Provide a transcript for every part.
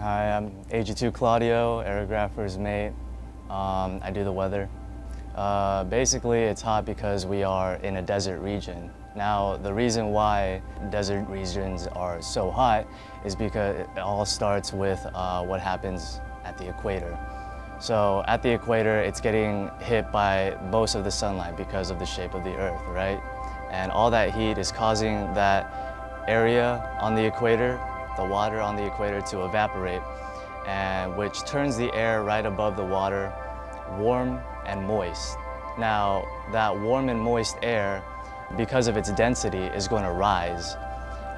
Hi, I'm AG2 Claudio, aerographer's mate. I do the weather. Basically, it's hot because we are in a desert region. Now, the reason why desert regions are so hot is because it all starts with what happens at the equator. So at the equator, it's getting hit by most of the sunlight because of the shape of the Earth, right? And all that heat is causing that area on the equator, the water on the equator, to evaporate, and which turns the air right above the water warm and moist. Now, that warm and moist air, because of its density, is going to rise.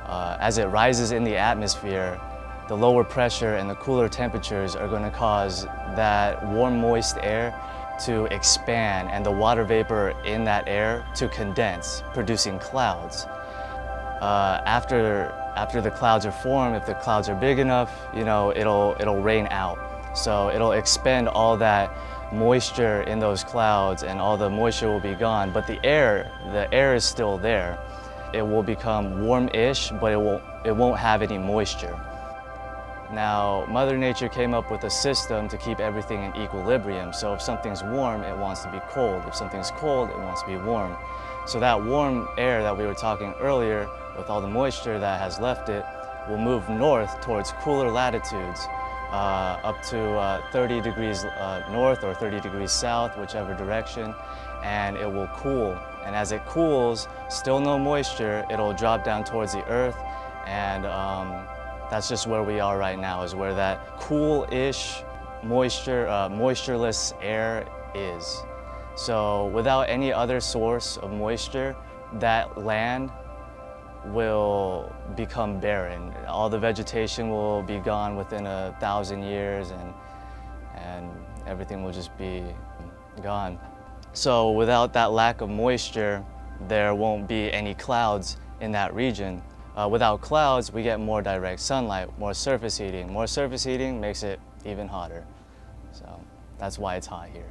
As it rises in the atmosphere, the lower pressure and the cooler temperatures are going to cause that warm, moist air to expand and the water vapor in that air to condense, producing clouds. After the clouds are formed, if the clouds are big enough, it'll rain out. So it'll expend all that moisture in those clouds, and all the moisture will be gone. But the air is still there. It will become warm-ish, but it won't have any moisture. Now, Mother Nature came up with a system to keep everything in equilibrium. So if something's warm, it wants to be cold. If something's cold, it wants to be warm. So that warm air that we were talking earlier, with all the moisture that has left it, will move north towards cooler latitudes, up to 30 degrees north or 30 degrees south, whichever direction, and it will cool. And as it cools, still no moisture, it'll drop down towards the earth, and that's just where we are right now, is where that cool-ish, moistureless air is. So without any other source of moisture, that land will become barren. All the vegetation will be gone within 1,000 years, and everything will just be gone. So without that lack of moisture, there won't be any clouds in that region. Without clouds, we get more direct sunlight, more surface heating. More surface heating makes it even hotter. So that's why it's hot here.